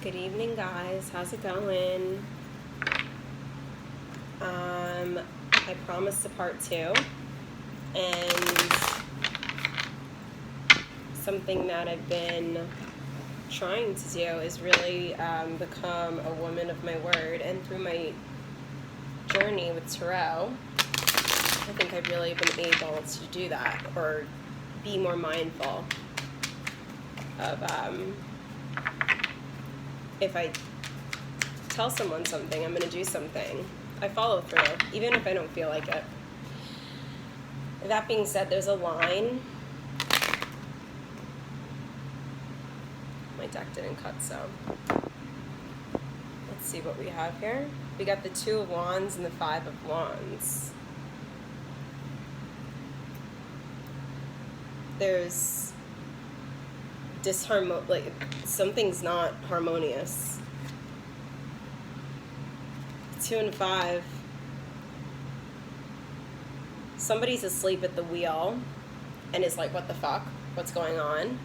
Good evening, guys. How's it going? I promised a part 2, and something that I've been trying to do is really become a woman of my word. And through my journey with tarot, I think I've really been able to do that, or be more mindful of if I tell someone something, I'm going to do something. I follow through, even if I don't feel like it. That being said, there's a line. My deck didn't cut, so let's see what we have here. We got the 2 of Wands and the 5 of Wands. There's like something's not harmonious. 2 and 5. Somebody's asleep at the wheel and is like, what the fuck? What's going on?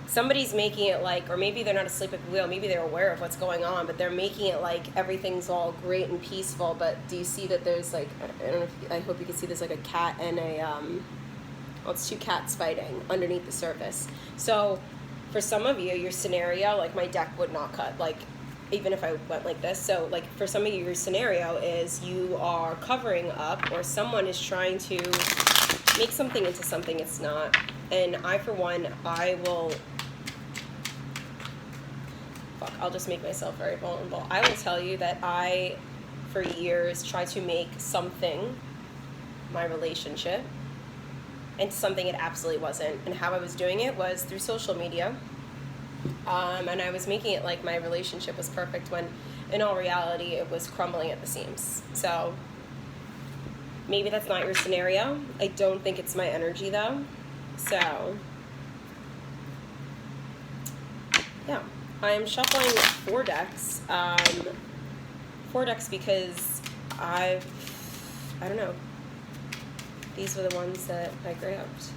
Somebody's making it like, or maybe they're not asleep at the wheel, maybe they're aware of what's going on, but they're making it like everything's all great and peaceful. But do you see that there's like, I don't know if I hope you can see there's like a cat and a well, it's 2 cats fighting underneath the surface. So for some of you, your scenario, like my deck would not cut, like even if I went like this. So like for some of you, your scenario is you are covering up, or someone is trying to make something into something it's not. And I, for one, I'll just make myself very vulnerable. I will tell you that I, for years, tried to make something, my relationship, into something it absolutely wasn't. And how I was doing it was through social media. And I was making it like my relationship was perfect when in all reality it was crumbling at the seams. So maybe that's not your scenario. I don't think it's my energy though. So yeah, I'm shuffling 4 decks. 4 decks because I don't know, these were the ones that I grabbed.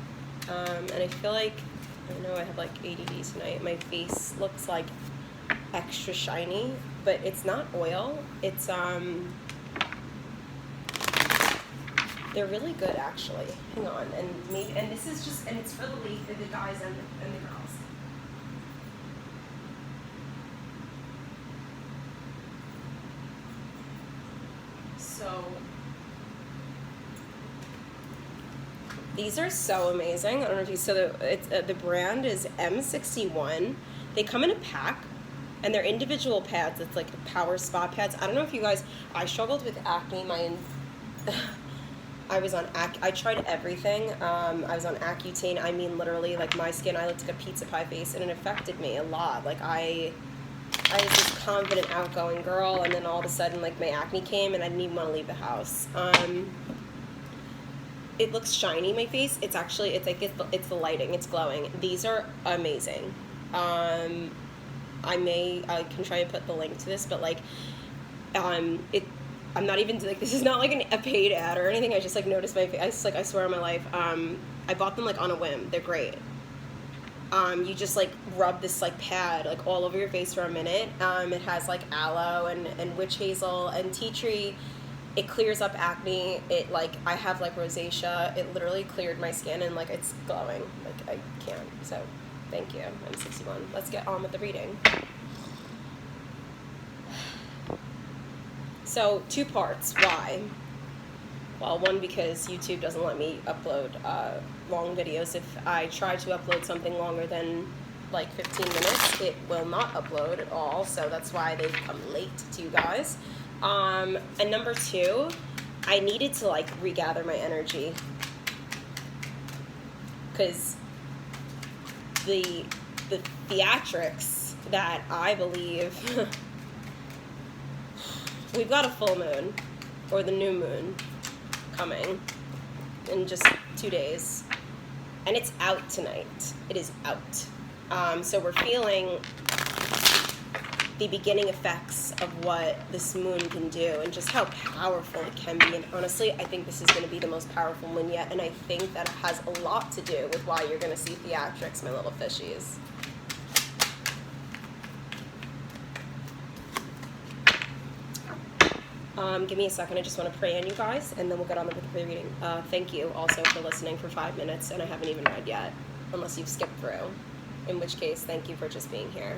And I feel like, I know I have like ADD tonight. My face looks like extra shiny, but it's not oil. It's, they're really good actually. Hang on, and this is just, and it's for the guys and the girls. So these are so amazing. I don't know if you, so the brand is M61. They come in a pack, and they're individual pads. It's like power spa pads. I don't know if you guys, I struggled with acne. I tried everything. I was on Accutane. I mean, literally, like my skin, I looked like a pizza pie face, and it affected me a lot. Like I was this confident, outgoing girl, and then all of a sudden, like my acne came, and I didn't even want to leave the house. It looks shiny, my face. It's actually, it's like, it's the lighting. It's glowing. These are amazing. I can try and put the link to this, but like, I'm not even, like, this is not like a paid ad or anything. I just like noticed my face. I swear on my life. I bought them like on a whim. They're great. You just like rub this like pad like all over your face for a minute. It has like aloe and witch hazel and tea tree. It clears up acne. It like, I have like rosacea. It literally cleared my skin and like it's glowing. Like I can't. So thank you. I'm 61. Let's get on with the reading. So 2 parts. Why? Well, 1, because YouTube doesn't let me upload long videos. If I try to upload something longer than like 15 minutes, it will not upload at all. So that's why they come late to you guys. And number 2, I needed to like regather my energy, because the theatrics that I believe we've got a full moon, or the new moon, coming in just 2 days, and it's out tonight. It is out. So we're feeling the beginning effects of what this moon can do and just how powerful it can be. And honestly, I think this is going to be the most powerful moon yet, and I think that has a lot to do with why you're going to see theatrics, my little fishies. Give me a second. I just want to pray on you guys, and then we'll get on with the pre-reading. Thank you also for listening for 5 minutes, and I haven't even read yet, unless you've skipped through. In which case, thank you for just being here.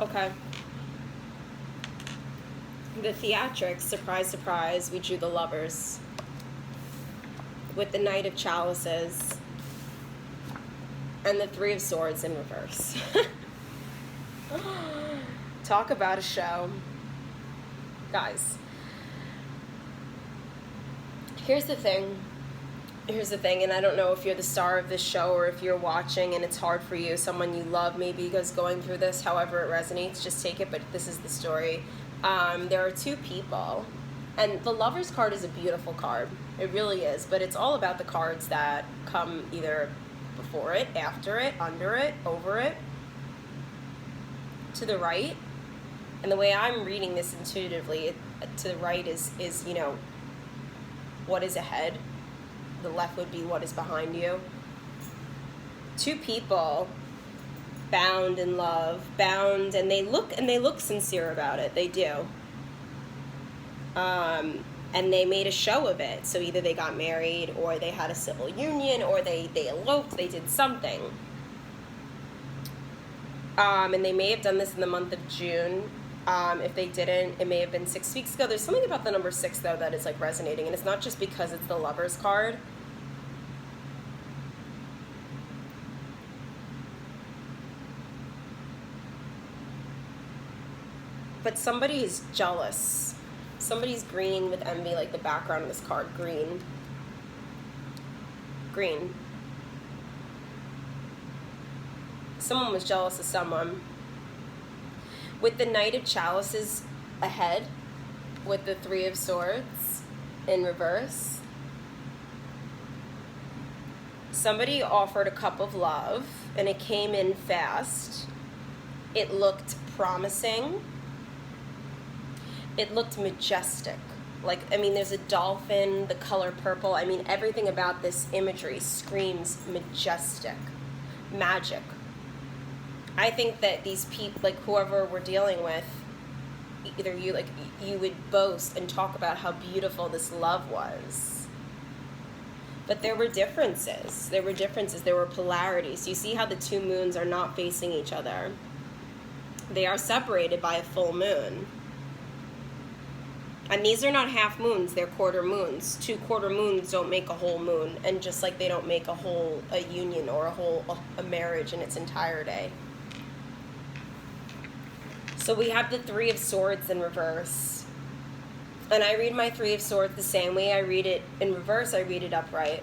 Okay. The theatrics, surprise, surprise, we drew the Lovers with the Knight of Chalices and the Three of Swords in reverse. Talk about a show. Guys, here's the thing, and I don't know if you're the star of this show or if you're watching and it's hard for you, someone you love maybe is going through this, however it resonates, just take it, but this is the story. There are two people, and the Lovers card is a beautiful card. It really is, but it's all about the cards that come either before it, after it, under it, over it, to the right. And the way I'm reading this intuitively, to the right is you know, what is ahead. The left would be what is behind you. Two people bound in love, bound, and they look sincere about it. They do. And they made a show of it. So either they got married, or they had a civil union, or they eloped. They did something. And they may have done this in the month of June. If they didn't, it may have been 6 weeks ago. There's something about the number 6 though that is like resonating, and it's not just because it's the Lovers card. But somebody is jealous. Somebody's green with envy, like the background of this card, green. Green. Someone was jealous of someone. With the Knight of Chalices ahead, with the Three of Swords in reverse, somebody offered a cup of love, and it came in fast. It looked promising. It looked majestic. Like, I mean, there's a dolphin, the color purple. I mean, everything about this imagery screams majestic, magic. I think that these people, like whoever we're dealing with, either you, like, you would boast and talk about how beautiful this love was. But there were differences. There were polarities. You see how the two moons are not facing each other. They are separated by a full moon. And these are not half moons, they're quarter moons. 2 quarter moons don't make a whole moon, and just like they don't make a union or a marriage in its entirety. So we have the Three of Swords in reverse. And I read my Three of Swords the same way I read it in reverse, I read it upright.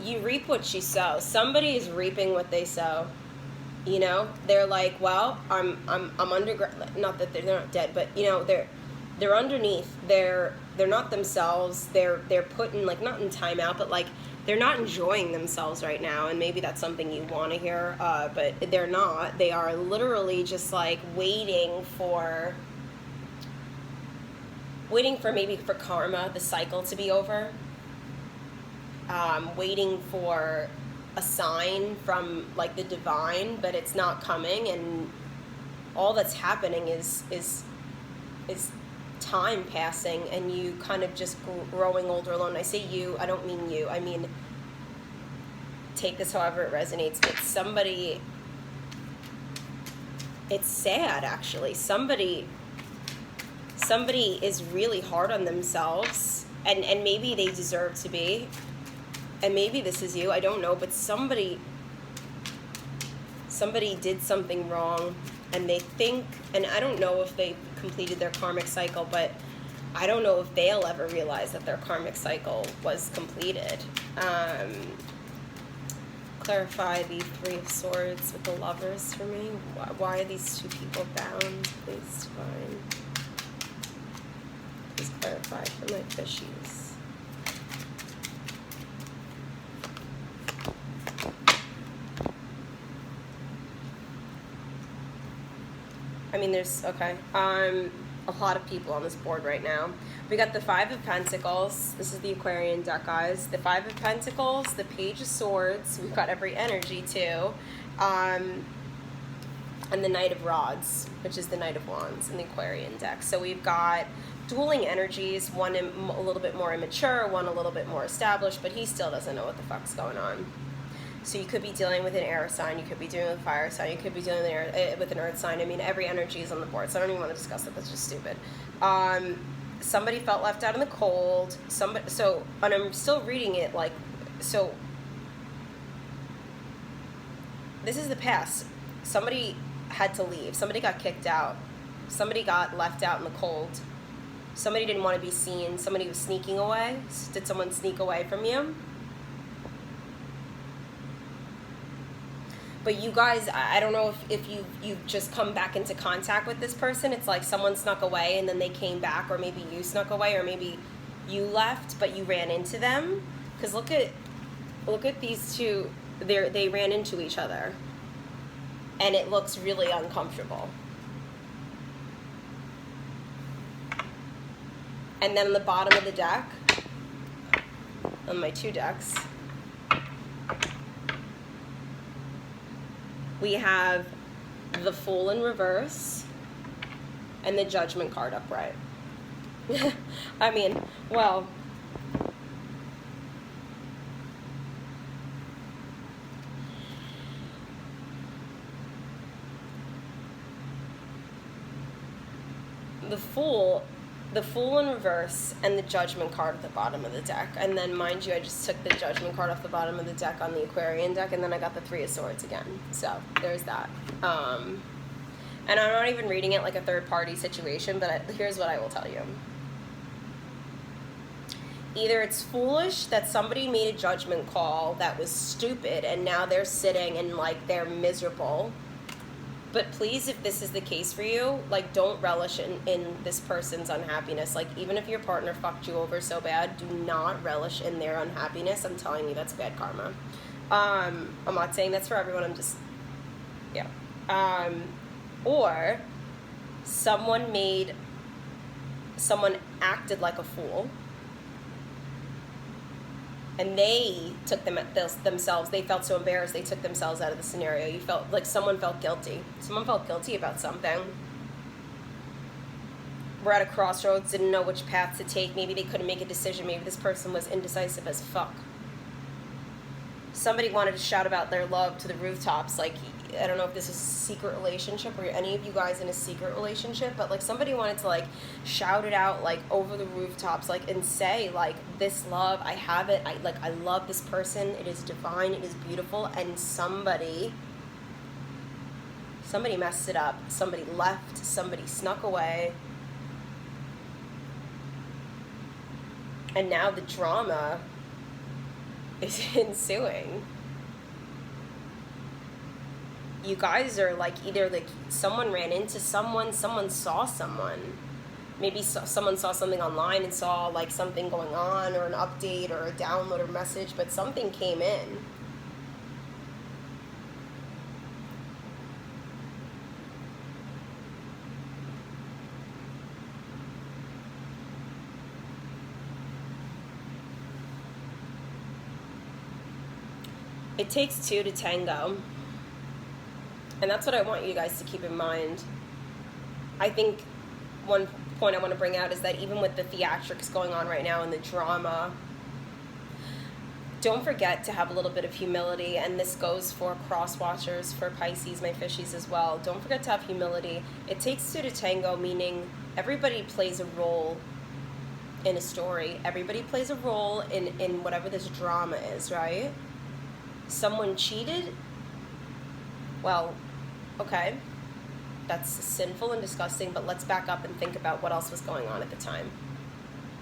You reap what you sow. Somebody is reaping what they sow. You know, they're like, well, I'm underground. Not that they're not dead, but you know, they're underneath. They're not themselves. They're put in, like, not in timeout, but like they're not enjoying themselves right now. And maybe that's something you want to hear, but they're not. They are literally just like waiting for maybe for karma, the cycle to be over. Waiting for a sign from like the divine, but it's not coming, and all that's happening is time passing, and you kind of just growing older alone. I say you, I don't mean you, I mean take this however it resonates, but somebody, it's sad actually, somebody is really hard on themselves, and maybe they deserve to be. And maybe this is you, I don't know, but somebody did something wrong, and they think, and I don't know if they completed their karmic cycle, but I don't know if they'll ever realize that their karmic cycle was completed. Clarify the Three of Swords with the Lovers for me. Why are these two people bound? Please divine. Please clarify for my fishies. I mean, there's, okay, a lot of people on this board right now. We got the Five of Pentacles. This is the Aquarian deck, guys. The Five of Pentacles, the Page of Swords. We've got every energy, too. And the Knight of Rods, which is the Knight of Wands in the Aquarian deck. So we've got dueling energies, one a little bit more immature, one a little bit more established, but he still doesn't know what the fuck's going on. So you could be dealing with an air sign, you could be dealing with a fire sign, you could be dealing with an earth sign. I mean, every energy is on the board, so I don't even want to discuss it. That's just stupid. Somebody felt left out in the cold. And I'm still reading it like, so this is the past. Somebody had to leave. Somebody got kicked out. Somebody got left out in the cold. Somebody didn't want to be seen. Somebody was sneaking away. Did someone sneak away from you? But you guys, I don't know if you've just come back into contact with this person. It's like someone snuck away and then they came back, or maybe you snuck away, or maybe you left but you ran into them. Because look at these two. They ran into each other, and it looks really uncomfortable. And then on the bottom of the deck, on my two decks, we have the Fool in reverse and the Judgment card upright. I mean, well, the Fool in reverse and the Judgment card at the bottom of the deck. And then, mind you, I just took the Judgment card off the bottom of the deck on the Aquarian deck, and then I got the Three of Swords again. So there's that. And I'm not even reading it like a third-party situation, but here's what I will tell you. Either it's foolish that somebody made a judgment call that was stupid, and now they're sitting and, like, they're miserable. But please, if this is the case for you, like, don't relish in this person's unhappiness. Like, even if your partner fucked you over so bad, do not relish in their unhappiness. I'm telling you, that's bad karma. I'm not saying that's for everyone. I'm just, yeah. Or someone acted like a fool, and they took themselves, they felt so embarrassed, they took themselves out of the scenario. You felt like someone felt guilty. Someone felt guilty about something. We're at a crossroads, didn't know which path to take. Maybe they couldn't make a decision. Maybe this person was indecisive as fuck. Somebody wanted to shout about their love to the rooftops. Like, I don't know if this is a secret relationship or any of you guys in a secret relationship, but like somebody wanted to like shout it out like over the rooftops, like, and say like, this love, I have it. I love this person. It is divine. It is beautiful. And somebody messed it up. Somebody left. Somebody snuck away. And now the drama is ensuing. You guys are like, either like someone ran into someone saw someone. Maybe someone saw something online and saw like something going on, or an update or a download or message, but something came in. It takes two to tango. And that's what I want you guys to keep in mind. I think one point I want to bring out is that even with the theatrics going on right now and the drama, don't forget to have a little bit of humility. And this goes for cross watchers, for Pisces, my fishies as well. Don't forget to have humility. It takes two to tango, meaning everybody plays a role in a story. Everybody plays a role in whatever this drama is, right? Someone cheated. Well, okay, that's sinful and disgusting, but let's back up and think about what else was going on at the time.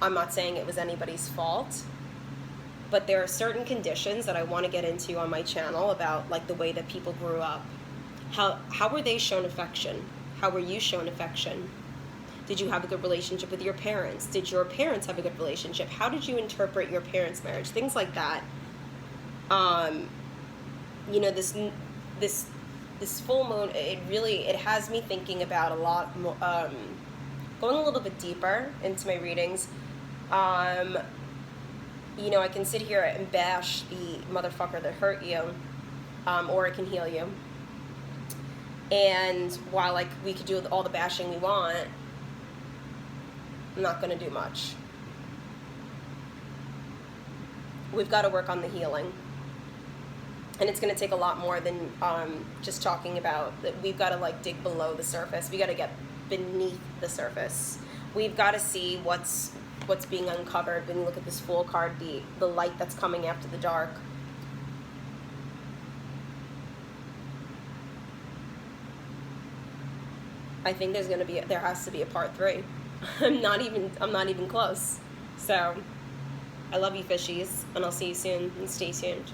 I'm not saying it was anybody's fault, but there are certain conditions that I want to get into on my channel about like the way that people grew up. How were they shown affection? How were you shown affection? Did you have a good relationship with your parents? Did your parents have a good relationship? How did you interpret your parents' marriage? Things like that. You know, this this full moon, it has me thinking about a lot more, going a little bit deeper into my readings. You know, I can sit here and bash the motherfucker that hurt you, or it can heal you. And while, like, we could do all the bashing we want, I'm not going to do much. We've got to work on the healing. And it's going to take a lot more than just talking about that. We've got to, like, dig below the surface. We got to get beneath the surface. We've got to see what's being uncovered when you look at this Fool card, the light that's coming after the dark. I think there has to be a part 3. I'm not even close. So I love you, fishies, and I'll see you soon, and stay tuned.